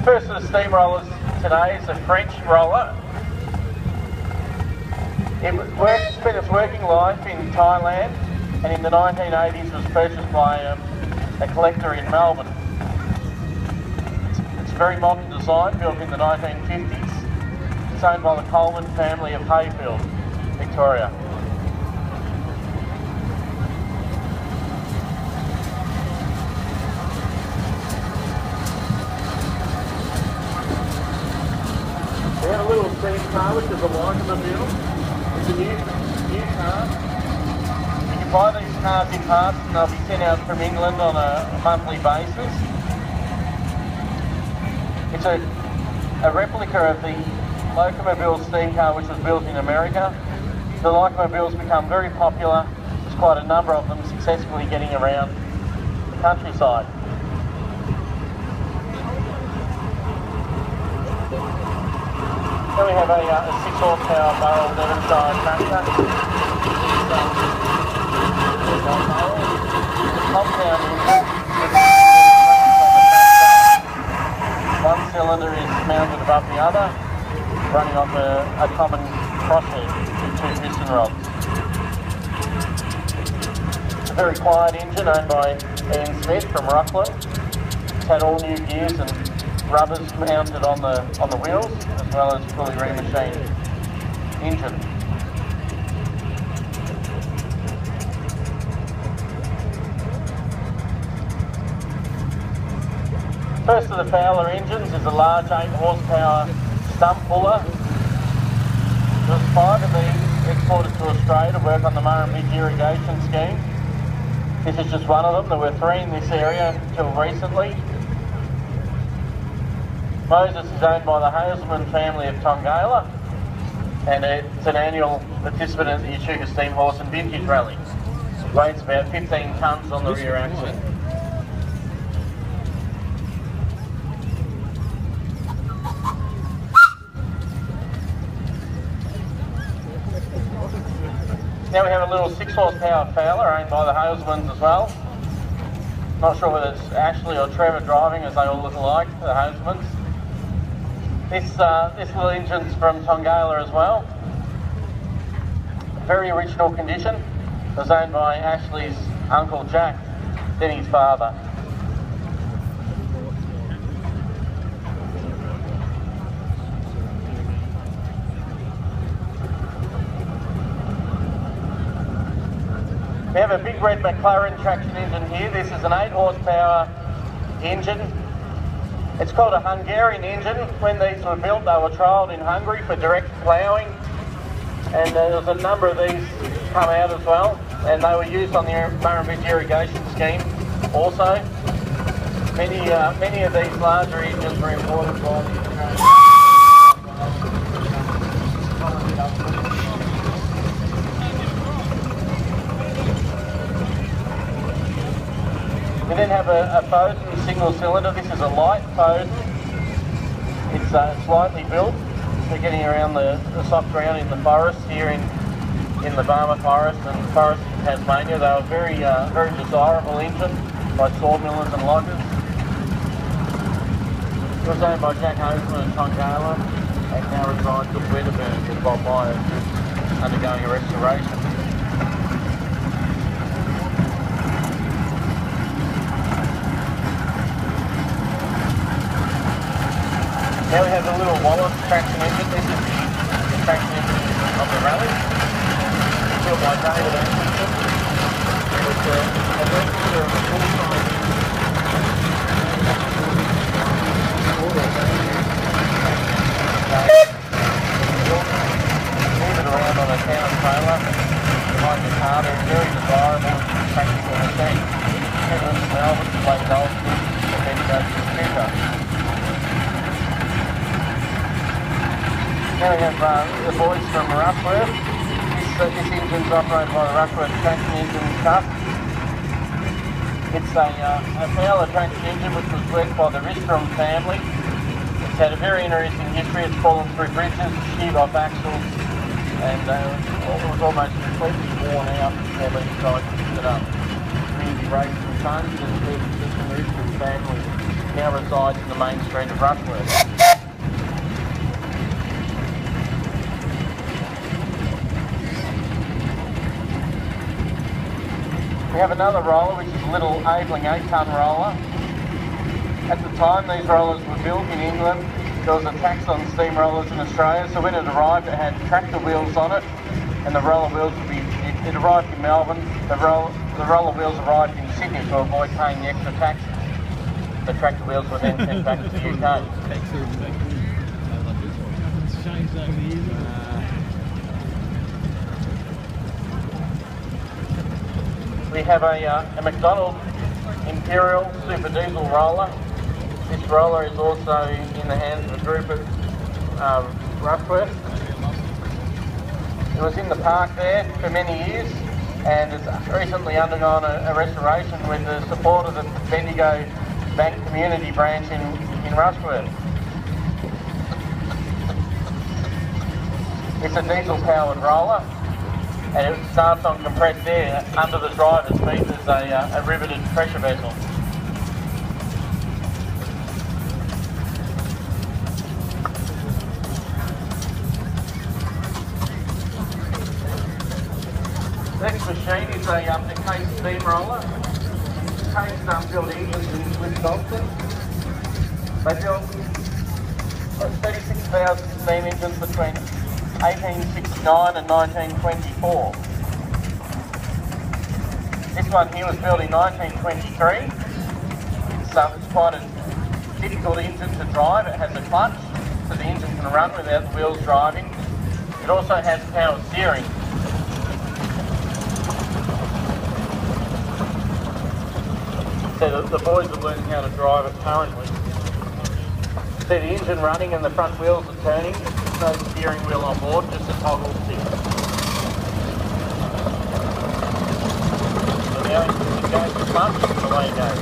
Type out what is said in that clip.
First of the steamrollers today is a French roller. It spent its working life in Thailand, and in the 1980s was purchased by a collector in Melbourne. It's a very modern design, built in the 1950s. It's owned by the Coleman family of Hayfield, Victoria. We have a little steam car, which is a Lycomobile. It's a new car. You can buy these cars in parts and they'll be sent out from England on a monthly basis. It's a replica of the Locomobile steam car which was built in America. The Locomobiles become very popular. There's quite a number of them successfully getting around the countryside. Then we have a 6 horsepower barrel Devonshire tractor. The compound one cylinder is mounted above the other, running off a common crosshead with 2 piston rods. It's a very quiet engine owned by Ian Smith from Ruckland. It's had all new gears and rubbers mounted on the wheels, as well as fully remachined engine. First of the Fowler engines is a large 8 horsepower stump puller. There's 5 of these exported to Australia to work on the Murrumbidgee irrigation scheme. This is just one of them. There were 3 in this area until recently. Moses is owned by the Hazelman family of Tongala, and it's an annual participant in the Echuca Steam Horse and Vintage Rally. Weighs about 15 tonnes on the rear axle. Now we have a little 6 horsepower Fowler owned by the Hazelmans as well. Not sure whether it's Ashley or Trevor driving, as they all look alike, the Hazelmans. This little engine's from Tongala as well. Very original condition. It was owned by Ashley's uncle Jack, then his father. We have a big red McLaren traction engine here. This is an 8 horsepower engine. It's called a Hungarian engine. When these were built, they were trialled in Hungary for direct ploughing, and there's a number of these come out as well, and they were used on the Murrumbidgee irrigation scheme also. Many of these larger engines were imported by the Australian. We then have a Foden single cylinder. This is a light Foden. It's slightly built for getting around the soft ground in the forest here in the Barmah Forest and forest in Tasmania. They were very desirable engine by sawmillers and loggers. It was owned by Jack Hazelman of Tongala and now resides at Wedderburn with Bob Myers, undergoing a restoration. Now we have a little Wallace traction engine. This is the traction engine of the rally, built by David Anderson. It's a replica of a full-size engine. Move it around on a town trailer behind the car. They're a very desirable practical machine. Headland to Melbourne to play golf and then go to Echuca. Now we have the boys from Rushworth. This engine's operated by the Rushworth Traction Engine Trust. It's a Fowler traction engine which was worked by the Ristrom family. It's had a very interesting history. It's fallen through bridges, sheared off axles, and it was almost completely worn out before being tried to fix it up. Community racing sons and the Ristrom family now resides in the main street of Rushworth. We have another roller, which is a little Abeling 8-tonne roller. At the time these rollers were built in England, there was a tax on steam rollers in Australia, so when it arrived it had tractor wheels on it, and the roller wheels would be, it arrived in Melbourne, the roller wheels arrived in Sydney to avoid paying the extra tax. The tractor wheels were then sent back to the UK. We have a McDonald Imperial Super Diesel roller. This roller is also in the hands of a group at Rushworth. It was in the park there for many years, and it's recently undergone a restoration with the support of the Bendigo Bank Community Branch in Rushworth. It's a diesel-powered roller, and it starts on compressed air. Under the driver's feet there's a riveted pressure vessel. Next machine is a Case steam roller. Case built engines in Wisconsin. They built 36,000 steam engines between 1869 and 1924. This one here was built in 1923. It's quite a difficult engine to drive. It has a clutch, so the engine can run without the wheels driving. It also has power steering. So the boys are learning how to drive it currently. See the engine running and the front wheels are turning. There's no steering wheel on board, just a toggle stick. So now you can go to the clutch and away it goes.